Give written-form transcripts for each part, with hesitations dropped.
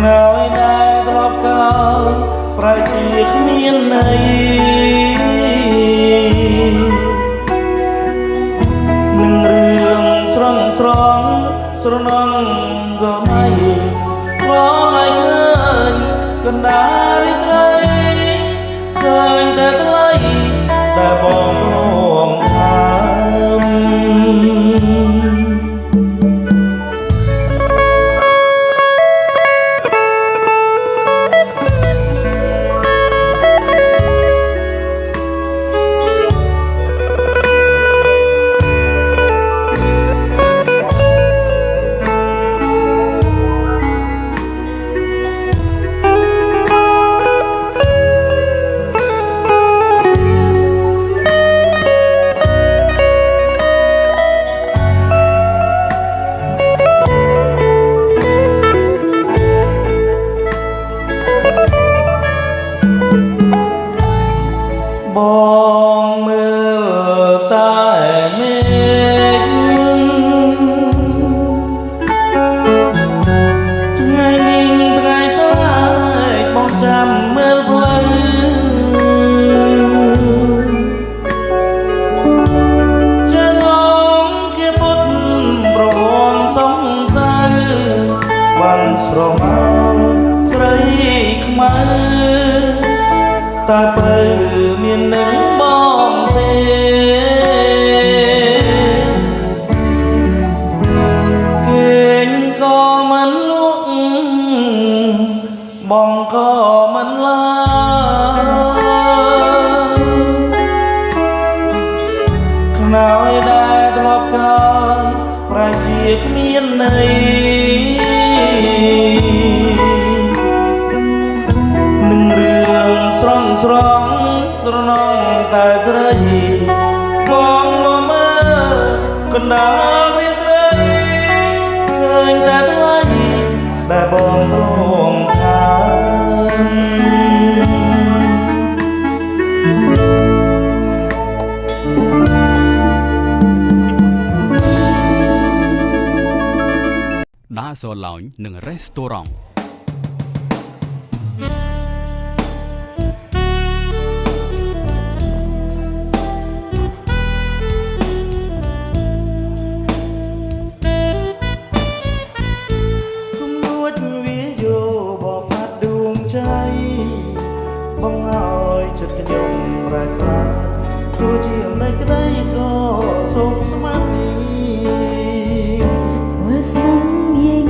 nơi đây đọc cao phải chỉ miền này nâng rương srong srong srong go mai có mai khơi cần đá đi tới khơi để tới để bom lòng tham bom mưa tại miền ngày ninh ngày sáng bom chạm mưa vơi trên ngóng kia bút bồng sóng xa ban sầu máu sấy khmai ta bay miền nắng bom kênh có mắn lúc bom có mắn la nói đã đọc cao phải chiếc miền này nâng rương srong srong srong ta sợi bom mơ còn đã biết tới khơi đã tới đã bom lòng tham đã sờ lỏng nâng restaurant bóng hỏi chợt cái nhung rải khá cô chiều nay cái đây có sốt smart đi bữa sáng yên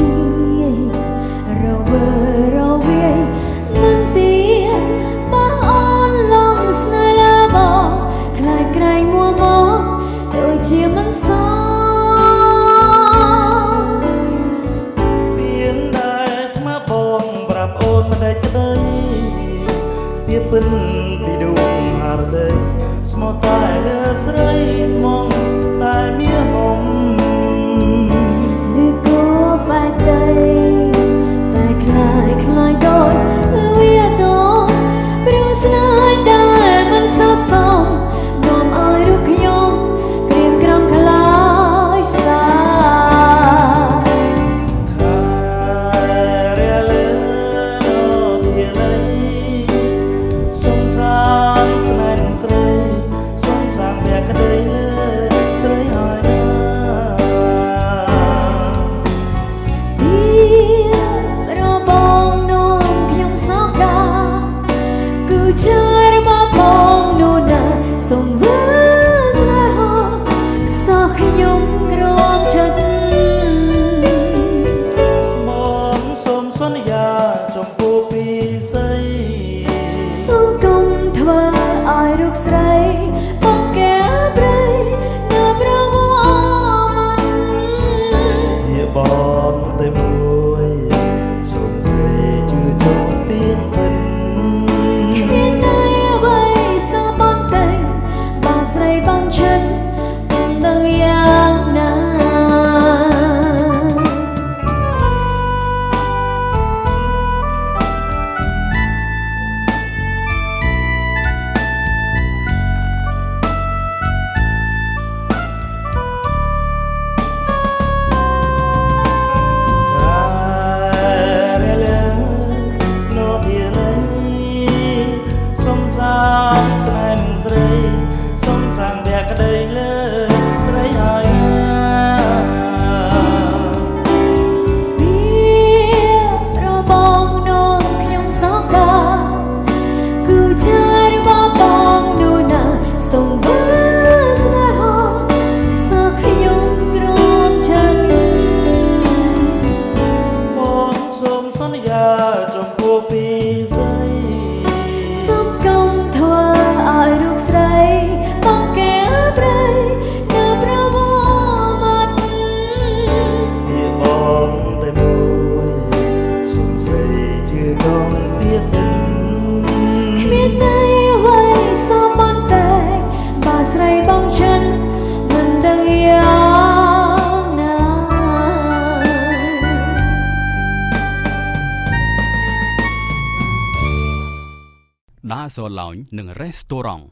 rau bơ rau bia nắng tia ba on lòng snai la bò khai cày mua mò đôi chia măng son biển đại smart bong bạp ôn mà đây cái đây tiếp bên đi đường hà tây small tai lơ sấy small tai mía mông lư cô bài tây tai khai khai đôi lui đôi biểu snai đại mình sao song nom ai được nhom kìm kram khai xa sang sân srei sông sang bè cái đây lơ ចំពោះពីស្រី សុំកុំធ្វើឲ្យរូបស្រីបងកែប្រៃនៅប្រវមាត់ ពីបងតែមួយសុំស្រីជឿកងទៀតទៅ គ្មានន័យអ្វីសមបន្តែបើស្រីបងចិនមិនដឹងយ៉ាងណា ដាសឡោញនិងរេស្តូរ៉ង់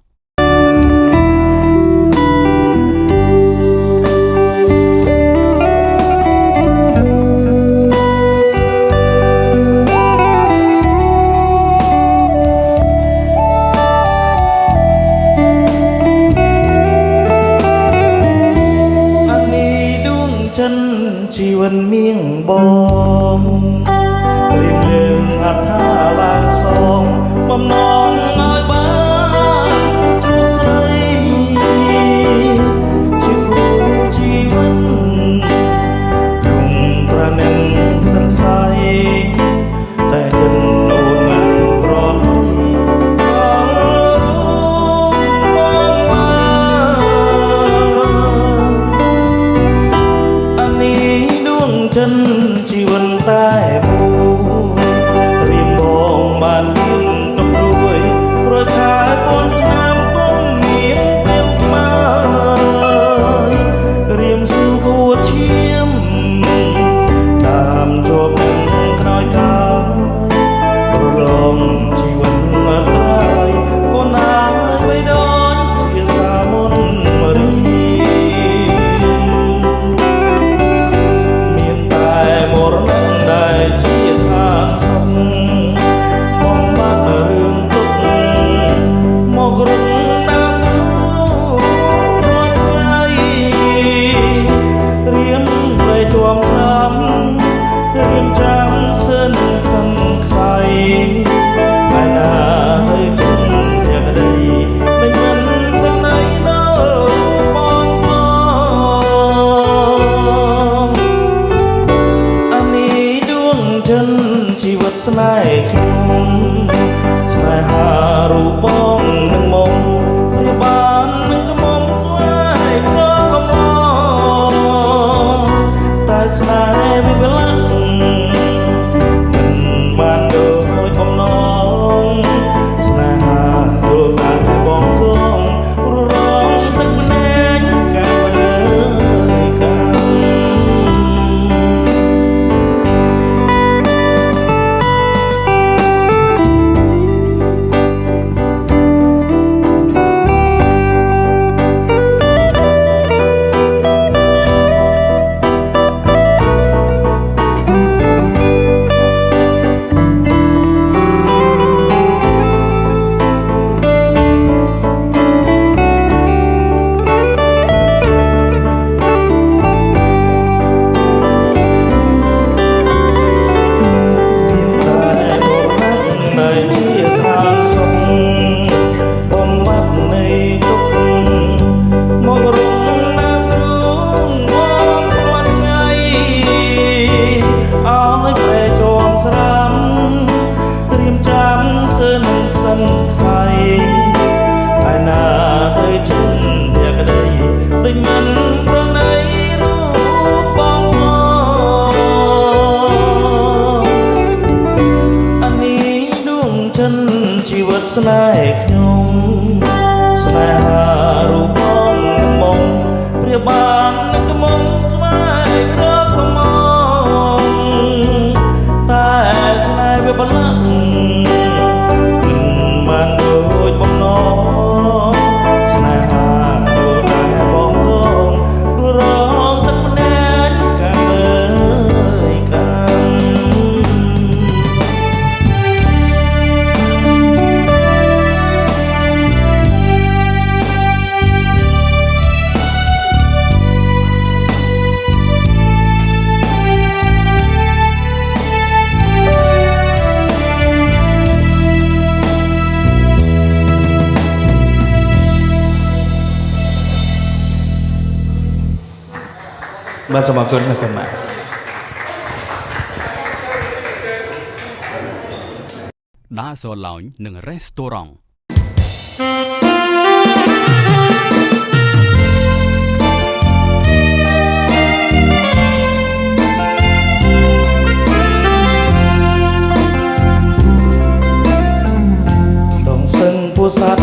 ជីវិតមៀងបងរៀងយើងអត្ថាឡើងសងបំណងឲ្យបានជួបស្រីជាគូជីវិតយំប្រនឹងសង្ស័យតែចិនអូនមិនប្រណីបងរួមបងអានេះចិនជីវិតតែមួយរៀមបងបានមានទុករួយរយខែប៉ុនឆ្នាំពុំមានពេលថ្មើរៀមស៊ូគួឈាមតាមជាប់នឹងខ្នើយកាយប្រឡងជីវិតអត់ត្រាយអូនណាយបីដូចជាសាមុនរី មរណៈដែលជាឋានសុខបំបត្តិរឿងទុក្ខមករំដើមទូរាល់ថ្ងៃរៀមព្រៃជាប់ស្ដាំរៀមចាំសិនសង្ស័យឯណាទៅចិនតែក្ដីមិនមិនប្រណីដល់បងបង ចិនជីវិតស្នេហ៍ខ្ញុំស្នេហារូបបងនឹងមុំព្រាបាននឹងកមុំស្វែងរកកំឡងតែស្នេហ៍វាបលាក់មិនបានដូចបំណងស្នេហាយល់តែបងគងរងទឹកម្នេញកាមើលកា ជីវិតស្នេហ៍ខ្ញុំស្នេហារូបបងនឹងមុំព្រាបាននឹងកមុំស្វែងរកកំងតែស្នេហ៍វាបលាក់មិនបានដូចបំណងស្នេហាដូចតែបងកងរងទឹកម្នេញកាមើលកា បាទសូមអរគុណលោកកញ្ញា ដាសឡោញនិងរេស្តូរ៉ង់ដងសឹងពោស័ត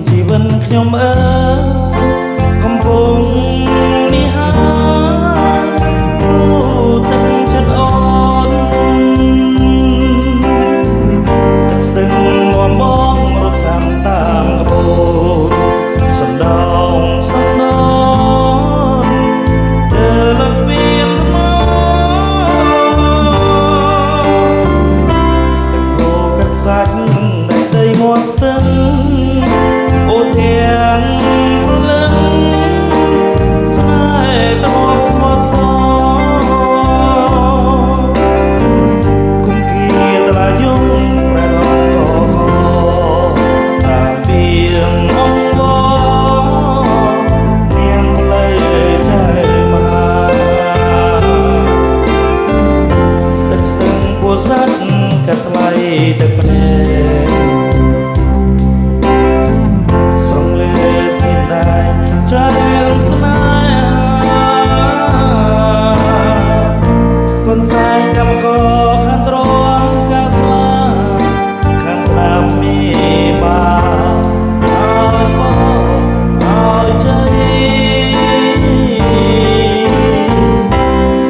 ជីវិតខ្ញុំអើកំពុងនេះហើយគូទឹកចិត្តអូនទឹកស្ទឹងមមងរសាំតាមក្បូនសំដងសំដងទៅលើស្ពានថ្មទាំងគោកាត់ខ្សាច់តែដីមាត់ស្ទឹងអូនទាំងព្រលឹងស្នេហ៍ត្រប់ស្មោះសរគុំគៀតឡាយំប្រែឡងកតាមពីងអង្វរនាងផ្លូវចែកមហាទឹកស្ទឹងពោស័តកាត់ថ្លៃទឹកភ្នែកស្រងលើស្ពានដែរចារឿងស្នេហាកូនសែងកម្មករខាងទ្រាំកាស្វាខាងស្ដាំមីបាអើយបងអើយជ័យ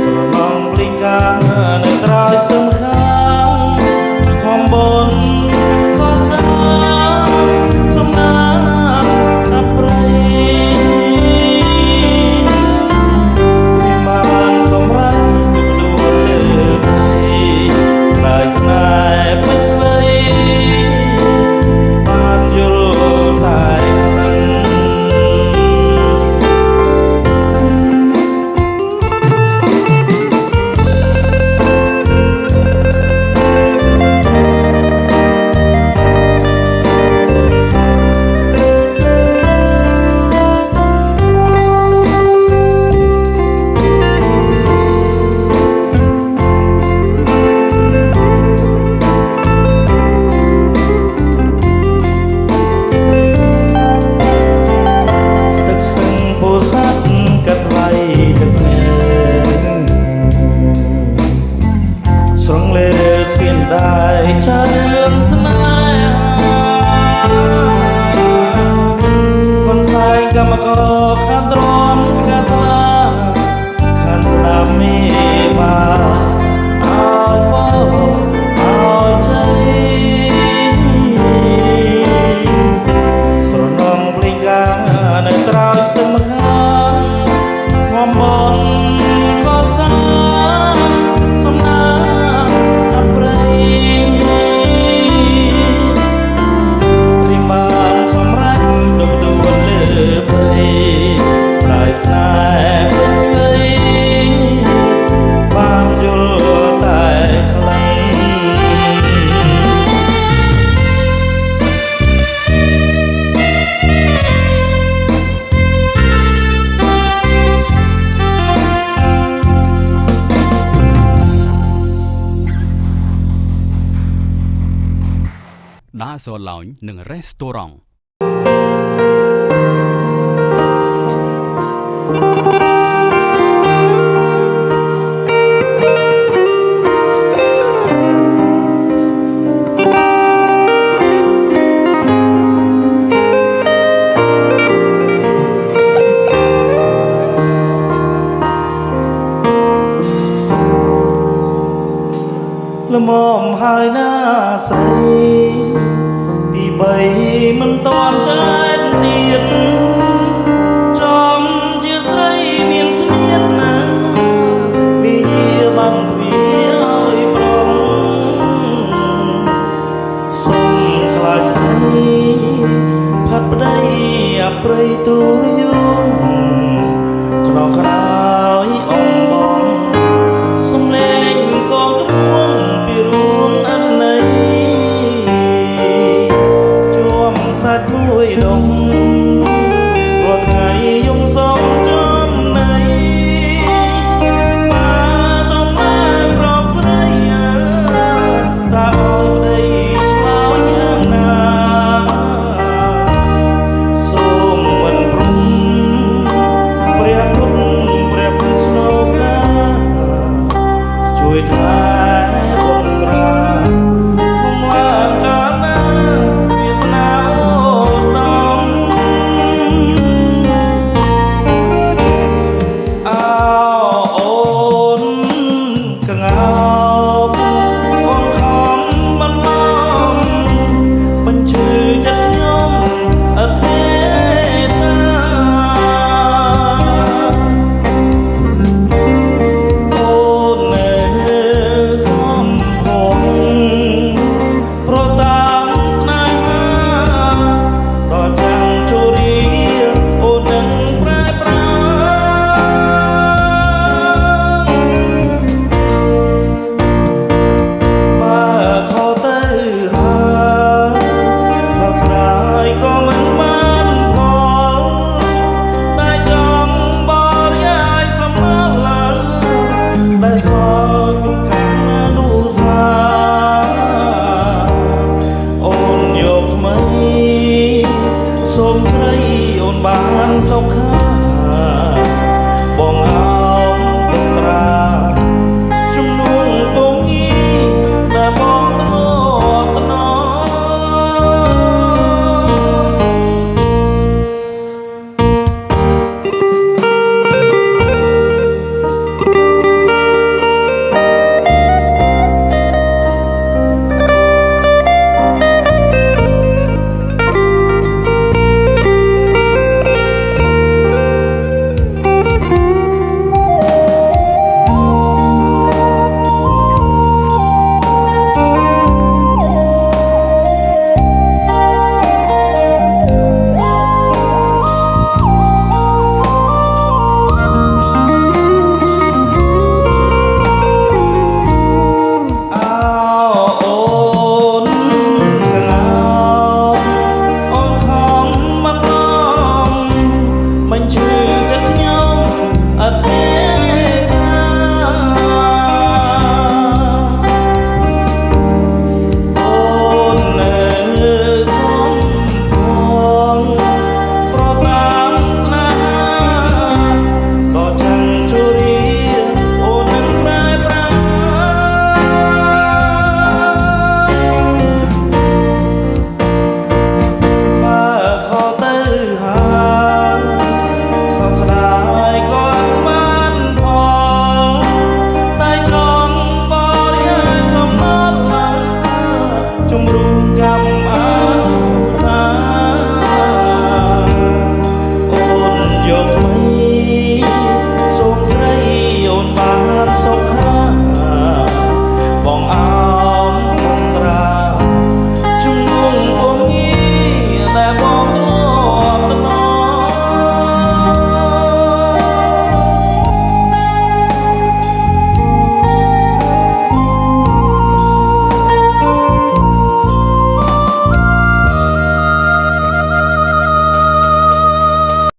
ស្រណងភ្លេងការនៅក្រោយស្ទឹងខាងហំបនក៏សាសំណាងអប្រៃពីបានសម្រាប់ទុកដួលលើព្រៃខ្លាយស្នេហ៍ពេញវ័យបានយល់តែខ្លាំងទឹកស្ទឹងពោស័តកាត់ថ្លៃទឹកភ្នែកស្រងលើស្ពានដែរចារឿងស្នេហាកូនសែងកម្មករខាងទ្រាំកាស្វាខាងស្ដាំមីបាអើយបងអើយជ័យស្រណងភ្លេងការនៅក្រោយស្ទឹងម្ខាងហំបនក៏សាសំណាងអប្រៃព្រាមបានសម្រេចដុកដួលលើព្រៃស្ដាយស្នេហ៍ពេញវ័យបានយល់តែខ្លាំងដាសឡោញនិងរេស្តូរ៉ង់ល្មមហើយណាស្រីពីបីមិនតាន់ចែកទៀតចំជាស្រីមានស្នៀតណាវាបានទ្វាឲ្យប្រងសុំខ្លាចស្រីផាត់ប្តីអប្រៃទូរយ